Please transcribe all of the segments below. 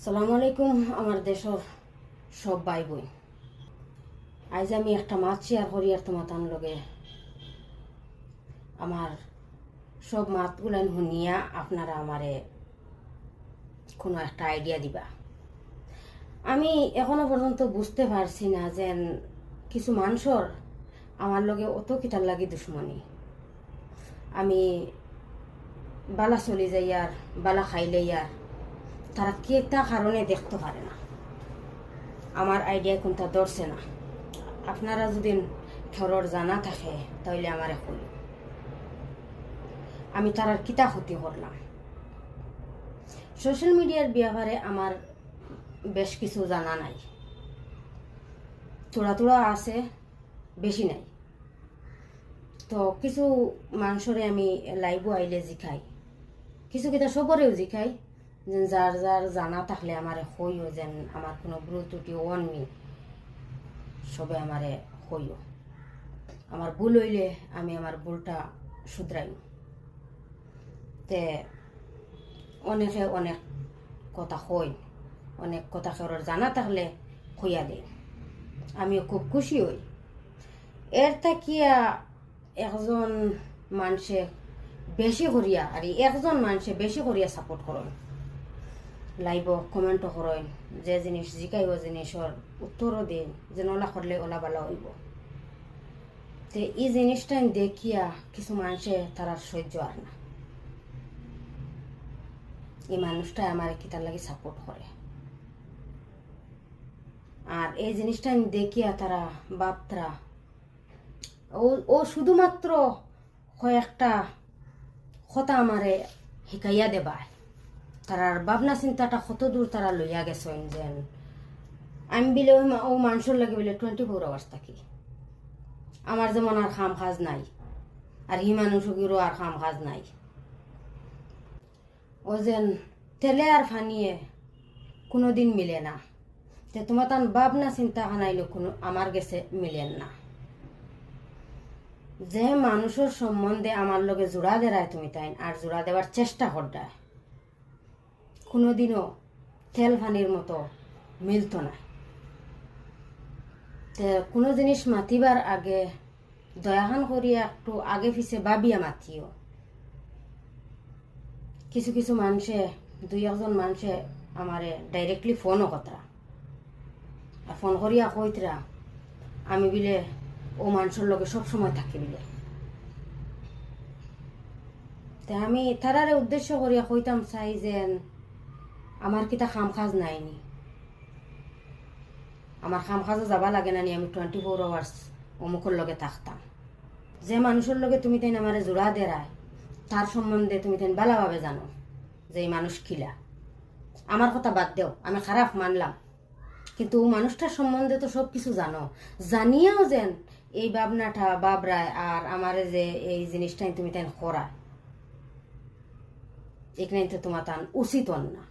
সালামু আলাইকুম আমার দেশের সব ভাই বোন। আজ আমি একটা মাত শেয়ার করি আর তোমার লগে আমার সব মাতগুলো শুনিয়া আপনারা আমারে কোনো একটা আইডিয়া দিবা। আমি এখনো পর্যন্ত বুঝতে পারছি না যে কিছু মানুষের আমার লগে অত কিটার লাগি দুশ্মনী। আমি বালা চলি যাই আর বালা খাইলে আর তারা কেটা কারণে দেখতে পারে না, আমার আইডিয়া কোনটা ধরছে না। আপনারা যদি খবর জানা থাকে তাহলে আমার এখন আমি তারার কিতা ক্ষতি করলাম। সোশ্যাল মিডিয়ার ব্যাপারে আমার বেশ কিছু জানা নাই, থোড়া থোড়া আছে, বেশি নাই। তো কিছু মানুষরে আমি লাইভও আইলে জিখাই, কিছু কিতা সবরেও জিখাই, যার যার জানা থাকলে আমারে হইও, যেন আমার কোনো ভুল ত্রুটি অননি সবে আমারে হইও। আমার ভুল হইলে আমি আমার ভুলটা শুধরাই। তে অনেকে অনেক কথা হই, অনেক কথা কারোর জানা থাকলে হইয়া দেয়, আমিও খুব খুশি হই। এর থাকিয়া একজন মানুষে বেশি করিয়া আর একজন মানুষে বেশি করিয়া সাপোর্ট করেন, লাইভ কমেন্টও করেন, যে জিনিস জিকাইব জিনিসের উত্তরও দিন, যেন ওলা করলে ওলা বালা হইব। তো এই জিনিসটা দেখিয়া কিছু মানুষে তারা সহ্য আর না, এই মানুষটা আমার কি তার লাগে সাপোর্ট করে। আর এই জিনিসটা দেখিয়া তারা বাপরা ও শুধুমাত্র কয়েকটা কথা আমারে শিকাইয়া দেবায়। তারার ভাবনা চিন্তাটা কত দূর তারা লইয়া গেছেন, যেন আমি বিলে ও মানুষের লাগে বলে 24 hours থাকি। আমার যেমন আর খাম কাজ নাই, আর হি মানুষেরও আর খাম কাজ নাই। ও যেন তেলে আর ফানিয়ে কোনোদিন মিলে না। তে তোমার তার ভাবনা চিন্তা খানাইলে কোনো আমার গেছে মিলেন না। যে মানুষের সম্বন্ধে আমার লগে জোড়া দেয় তুমি তাই আর জোড়া দেওয়ার চেষ্টা করডায়, কোনোদিনও তেল ফানির মতো মিলত না। কোনো জিনিস মাতিবার আগে দয়াখান করিয়া একটু আগে পিছে ভাবিয়া মাতিও। কিছু কিছু মানুষে দুই একজন মানুষে আমারে ডাইরেক্টলি ফোনও কথা, আর ফোন করিয়া কইতরা আমি বিলে ও মানুষের লগে সবসময় থাকি বিলে। তে আমি তারারে উদ্দেশ্য করিয়া কইতাম চাই যে আমার কিতা খাম কাজ নাইনি, আমার খাম কাজও যাবা লাগে না নি, আমি 24 hours অমুকের লগে থাকতাম। যে মানুষের লগে তুমি তাই আমারে জোড়া দেরায় তার সম্বন্ধে তুমি তাই ভালোভাবে জানো যে এই মানুষ খিলা। আমার কথা বাদ দেও, আমি খারাপ মানলাম, কিন্তু মানুষটার সম্বন্ধে তো সব কিছু জানো, জানিয়াও যেন এই ভাবনাটা বাবরায় আর আমারে যে এই জিনিসটাই তুমি তাই করায়, এখানে তো তোমার তান উচিত না।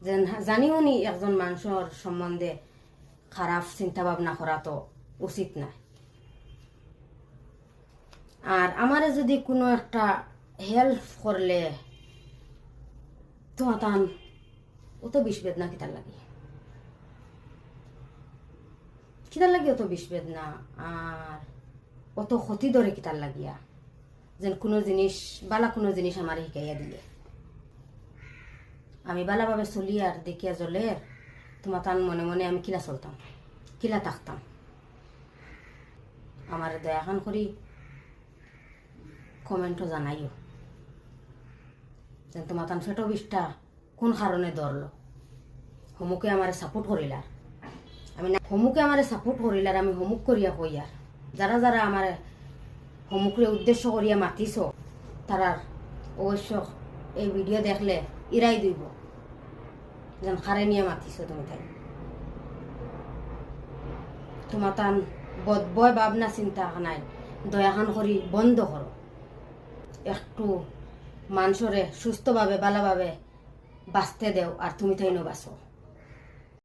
যেন জানিও নি একজন মানুষের সম্বন্ধে খারাপ চিন্তা ভাবনা করা তো উচিত না। আর আমারে যদি কোনো একটা হেল্প করলে তোমার তান অত বিষ বেদনা কিতার লাগে, কিতার লাগে অত বিষ বেদনা আর অত ক্ষতি ধরে কিতার লাগিয়া, যেন কোনো জিনিস বালা কোনো জিনিস আমার শিখাইয়া দিলে আমি বালাভাবে চলি আর দেখিয়া জ্বলে তোমার তান মনে মনে আমি কিলা চলতাম, কিলা থাকতাম। আমার দয়াখান করি কমেন্টও জানাইও যেন তোমার তান ফেটো বিষটা কোন কারণে ধরলো। হমুকে আমার সাপোর্ট করিলার, আমি না হমুকে আমার সাপোর্ট করিলার, আমি হমুক করিয়া কইয়ার যারা যারা আমার হমুকরে উদ্দেশ্য করিয়া মাতিছ তারার অবশ্য এই ভিডিও দেখলে ইরাই দিব যেন খারে নিয়ে মাতিছ তুমি তাই। তোমার তান বয় ভাবনা চিন্তা নাই দয়াখান করি বন্ধ করো, একটু মানুষরে সুস্থভাবে ভালোভাবে বাঁচতে দেও আর তুমি তাই বাঁচো।